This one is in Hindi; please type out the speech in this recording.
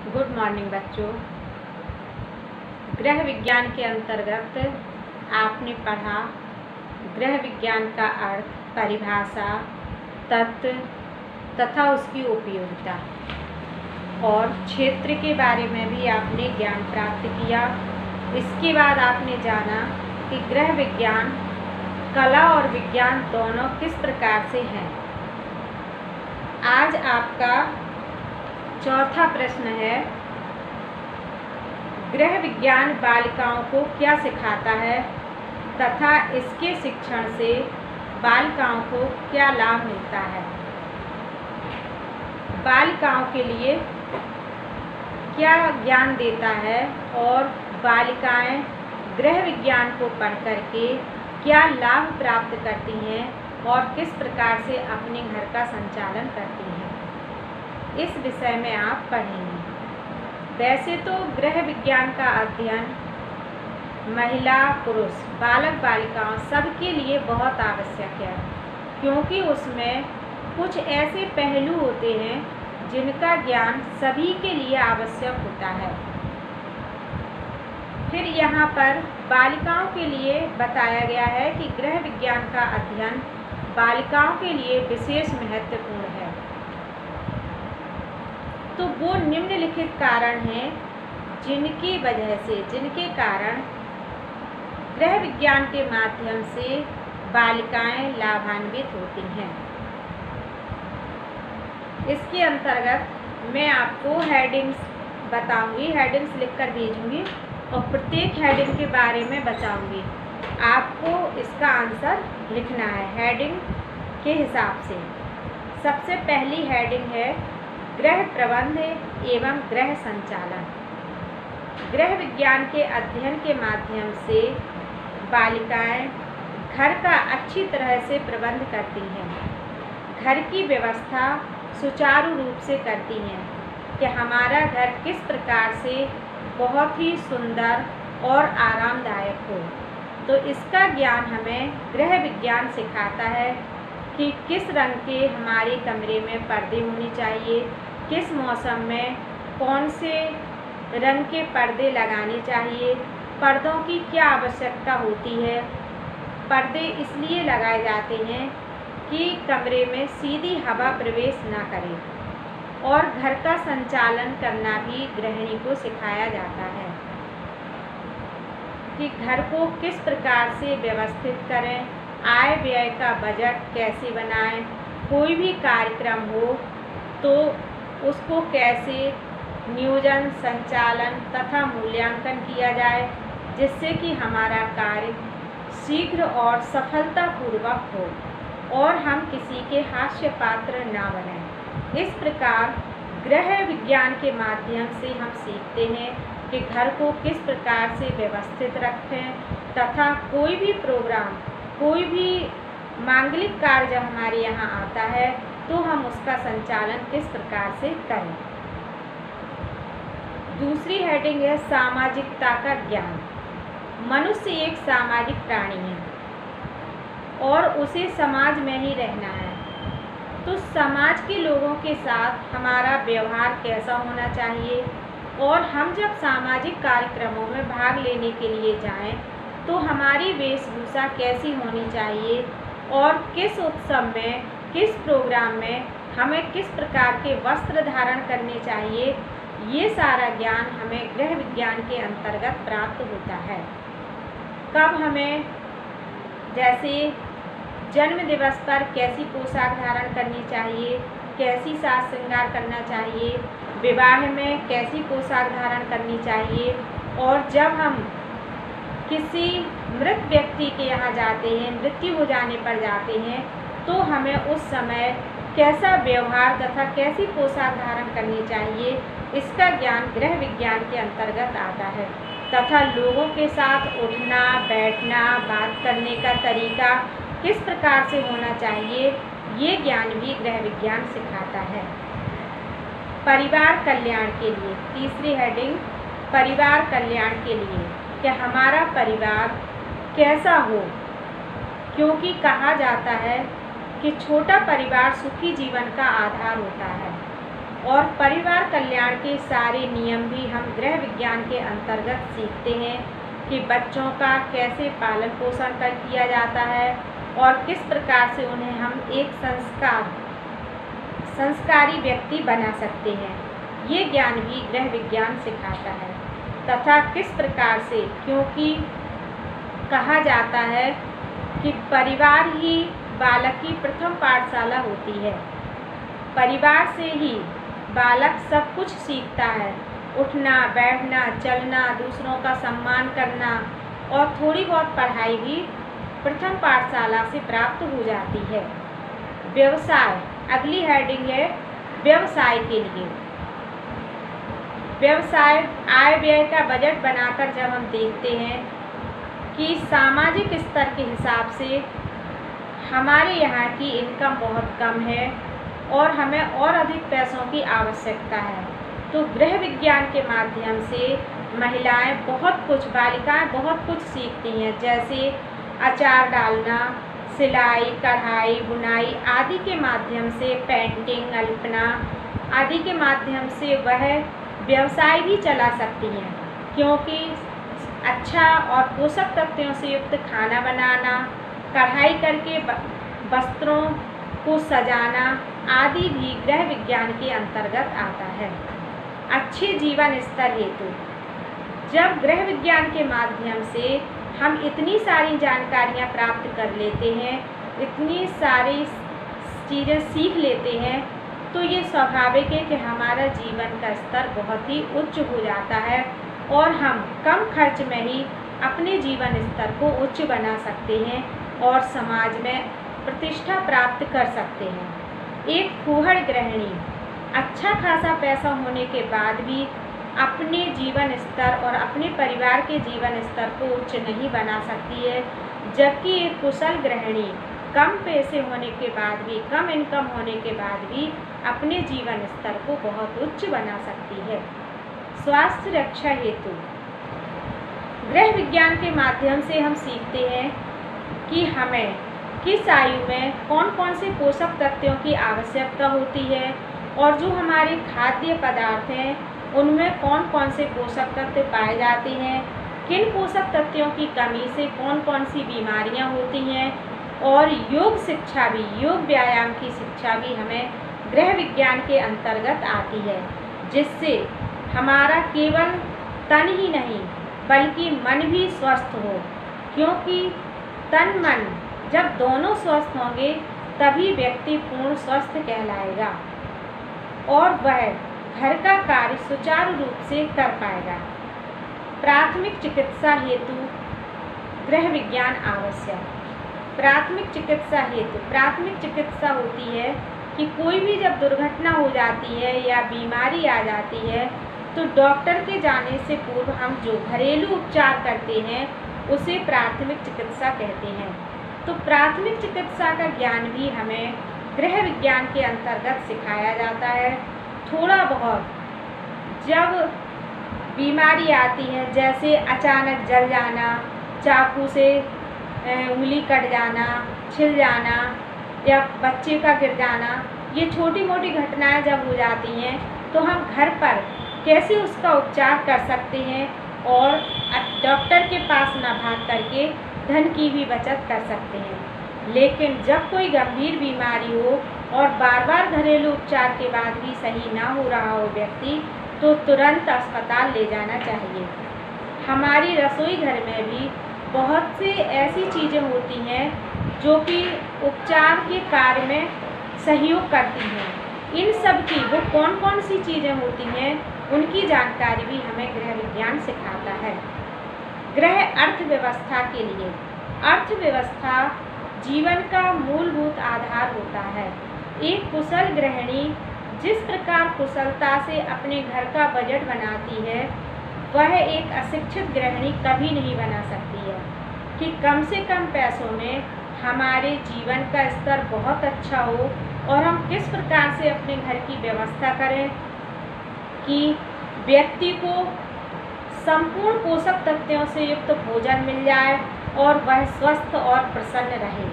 गुड मॉर्निंग बच्चों। गृह विज्ञान के अंतर्गत आपने पढ़ा गृह विज्ञान का अर्थ, परिभाषा, तत्व तथा उसकी उपयोगिता और क्षेत्र के बारे में भी आपने ज्ञान प्राप्त किया। इसके बाद आपने जाना कि गृह विज्ञान कला और विज्ञान दोनों किस प्रकार से हैं। आज आपका चौथा प्रश्न है, गृह विज्ञान बालिकाओं को क्या सिखाता है तथा इसके शिक्षण से बालिकाओं को क्या लाभ मिलता है। बालिकाओं के लिए क्या ज्ञान देता है और बालिकाएं गृह विज्ञान को पढ़ करके क्या लाभ प्राप्त करती हैं और किस प्रकार से अपने घर का संचालन करती हैं, इस विषय में आप पढ़ेंगे। वैसे तो गृह विज्ञान का अध्ययन महिला, पुरुष, बालक, बालिकाओं सबके लिए बहुत आवश्यक है, क्योंकि उसमें कुछ ऐसे पहलू होते हैं जिनका ज्ञान सभी के लिए आवश्यक होता है। फिर यहाँ पर बालिकाओं के लिए बताया गया है कि गृह विज्ञान का अध्ययन बालिकाओं के लिए विशेष महत्वपूर्ण है। तो वो निम्नलिखित कारण हैं जिनके कारण गृह विज्ञान के माध्यम से बालिकाएं लाभान्वित होती हैं। इसके अंतर्गत मैं आपको हेडिंग्स बताऊंगी, हेडिंग्स लिखकर भेजूंगी और प्रत्येक हेडिंग के बारे में बताऊंगी। आपको इसका आंसर लिखना है हेडिंग के हिसाब से। सबसे पहली हेडिंग है गृह प्रबंध एवं गृह संचालन। गृह विज्ञान के अध्ययन के माध्यम से बालिकाएं घर का अच्छी तरह से प्रबंध करती हैं, घर की व्यवस्था सुचारू रूप से करती हैं कि हमारा घर किस प्रकार से बहुत ही सुंदर और आरामदायक हो। तो इसका ज्ञान हमें गृह विज्ञान सिखाता है कि किस रंग के हमारे कमरे में पर्दे होने चाहिए, किस मौसम में कौन से रंग के पर्दे लगाने चाहिए, पर्दों की क्या आवश्यकता होती है। पर्दे इसलिए लगाए जाते हैं कि कमरे में सीधी हवा प्रवेश ना करे, और घर का संचालन करना भी गृहिणी को सिखाया जाता है कि घर को किस प्रकार से व्यवस्थित करें, आय व्यय का बजट कैसे बनाएं, कोई भी कार्यक्रम हो तो उसको कैसे नियोजन, संचालन तथा मूल्यांकन किया जाए, जिससे कि हमारा कार्य शीघ्र और सफलतापूर्वक हो और हम किसी के हास्य पात्र ना बनें। इस प्रकार गृह विज्ञान के माध्यम से हम सीखते हैं कि घर को किस प्रकार से व्यवस्थित रखें तथा कोई भी प्रोग्राम, कोई भी मांगलिक कार्य जब हमारे यहाँ आता है तो हम उसका संचालन किस प्रकार से करें। दूसरी हेडिंग है सामाजिकता का ज्ञान। मनुष्य एक सामाजिक प्राणी है और उसे समाज में ही रहना है। तो समाज के लोगों के साथ हमारा व्यवहार कैसा होना चाहिए, और हम जब सामाजिक कार्यक्रमों में भाग लेने के लिए जाएं तो हमारी वेशभूषा कैसी होनी चाहिए और किस उत्सव में, किस प्रोग्राम में हमें किस प्रकार के वस्त्र धारण करने चाहिए, ये सारा ज्ञान हमें गृह विज्ञान के अंतर्गत प्राप्त होता है। कब हमें, जैसे जन्म दिवस पर कैसी पोशाक धारण करनी चाहिए, कैसी साज श्रृंगार करना चाहिए, विवाह में कैसी पोशाक धारण करनी चाहिए, और जब हम किसी मृत व्यक्ति के यहाँ जाते हैं, मृत्यु हो जाने पर जाते हैं, तो हमें उस समय कैसा व्यवहार तथा कैसी पोशाक धारण करनी चाहिए, इसका ज्ञान गृह विज्ञान के अंतर्गत आता है। तथा लोगों के साथ उठना, बैठना, बात करने का तरीका किस प्रकार से होना चाहिए, ये ज्ञान भी गृह विज्ञान सिखाता है। परिवार कल्याण के लिए तीसरी हेडिंग, परिवार कल्याण के लिए कि हमारा परिवार कैसा हो, क्योंकि कहा जाता है कि छोटा परिवार सुखी जीवन का आधार होता है। और परिवार कल्याण के सारे नियम भी हम गृह विज्ञान के अंतर्गत सीखते हैं कि बच्चों का कैसे पालन पोषण कर किया जाता है और किस प्रकार से उन्हें हम एक संस्कारी व्यक्ति बना सकते हैं। ये ज्ञान भी गृह विज्ञान सिखाता है तथा किस प्रकार से, क्योंकि कहा जाता है कि परिवार ही बालक की प्रथम पाठशाला होती है। परिवार से ही बालक सब कुछ सीखता है, उठना, बैठना, चलना, दूसरों का सम्मान करना और थोड़ी बहुत पढ़ाई भी प्रथम पाठशाला से प्राप्त हो जाती है। व्यवसाय, अगली हेडिंग है व्यवसाय के लिए। व्यवसाय आय व्यय का बजट बनाकर जब हम देखते हैं कि सामाजिक स्तर के हिसाब से हमारे यहाँ की इनकम बहुत कम है और हमें और अधिक पैसों की आवश्यकता है, तो गृह विज्ञान के माध्यम से महिलाएं बहुत कुछ, बालिकाएं बहुत कुछ सीखती हैं, जैसे अचार डालना, सिलाई, कढ़ाई, बुनाई आदि के माध्यम से, पेंटिंग, अल्पना आदि के माध्यम से वह व्यवसाय भी चला सकती हैं, क्योंकि अच्छा और पोषक तत्वों से युक्त खाना बनाना, कढ़ाई करके वस्त्रों को सजाना आदि भी गृह विज्ञान के अंतर्गत आता है। अच्छे जीवन स्तर हेतु जब गृह विज्ञान के माध्यम से हम इतनी सारी जानकारियाँ प्राप्त कर लेते हैं, इतनी सारी चीज़ें सीख लेते हैं, तो ये स्वाभाविक है कि हमारा जीवन का स्तर बहुत ही उच्च हो जाता है और हम कम खर्च में ही अपने जीवन स्तर को उच्च बना सकते हैं और समाज में प्रतिष्ठा प्राप्त कर सकते हैं। एक फूहड़ गृहिणी अच्छा खासा पैसा होने के बाद भी अपने जीवन स्तर और अपने परिवार के जीवन स्तर को उच्च नहीं बना सकती है, जबकि एक कुशल गृहिणी कम पैसे होने के बाद भी, कम इनकम होने के बाद भी अपने जीवन स्तर को बहुत उच्च बना सकती है। स्वास्थ्य रक्षा हेतु गृह विज्ञान के माध्यम से हम सीखते हैं कि हमें किस आयु में कौन कौन से पोषक तत्वों की आवश्यकता होती है और जो हमारे खाद्य पदार्थ हैं उनमें कौन कौन से पोषक तत्व पाए जाते हैं, किन पोषक तत्वों की कमी से कौन कौन सी बीमारियां होती हैं, और योग शिक्षा भी, योग व्यायाम की शिक्षा भी हमें गृह विज्ञान के अंतर्गत आती है, जिससे हमारा केवल तन ही नहीं बल्कि मन भी स्वस्थ हो, क्योंकि तन मन जब दोनों स्वस्थ होंगे तभी व्यक्ति पूर्ण स्वस्थ कहलाएगा और वह घर का कार्य सुचारू रूप से कर पाएगा। प्राथमिक चिकित्सा हेतु गृह विज्ञान आवश्यक। प्राथमिक चिकित्सा हेतु, प्राथमिक चिकित्सा होती है कि कोई भी जब दुर्घटना हो जाती है या बीमारी आ जाती है तो डॉक्टर के जाने से पूर्व हम जो घरेलू उपचार करते हैं उसे प्राथमिक चिकित्सा कहते हैं। तो प्राथमिक चिकित्सा का ज्ञान भी हमें गृह विज्ञान के अंतर्गत सिखाया जाता है। थोड़ा बहुत जब बीमारी आती है, जैसे अचानक जल जाना, चाकू से उंगली कट जाना, छिल जाना या बच्चे का गिर जाना, ये छोटी मोटी घटनाएं जब हो जाती हैं तो हम घर पर कैसे उसका उपचार कर सकते हैं और डॉक्टर के पास ना भाग करके धन की भी बचत कर सकते हैं। लेकिन जब कोई गंभीर बीमारी हो और बार बार घरेलू उपचार के बाद भी सही ना हो रहा हो व्यक्ति, तो तुरंत अस्पताल ले जाना चाहिए। हमारी रसोई घर में भी बहुत से ऐसी चीज़ें होती हैं जो कि उपचार के कार्य में सहयोग करती हैं। इन सब की वो कौन कौन सी चीज़ें होती हैं उनकी जानकारी भी हमें गृह विज्ञान सिखाता है। गृह अर्थव्यवस्था के लिए, अर्थव्यवस्था जीवन का मूलभूत आधार होता है। एक कुशल गृहिणी जिस प्रकार कुशलता से अपने घर का बजट बनाती है, वह एक अशिक्षित गृहिणी कभी नहीं बना सकती है कि कम से कम पैसों में हमारे जीवन का स्तर बहुत अच्छा हो और हम किस प्रकार से अपने घर की व्यवस्था करें कि व्यक्ति को संपूर्ण पोषक तत्वों से युक्त भोजन मिल जाए और वह स्वस्थ और प्रसन्न रहे।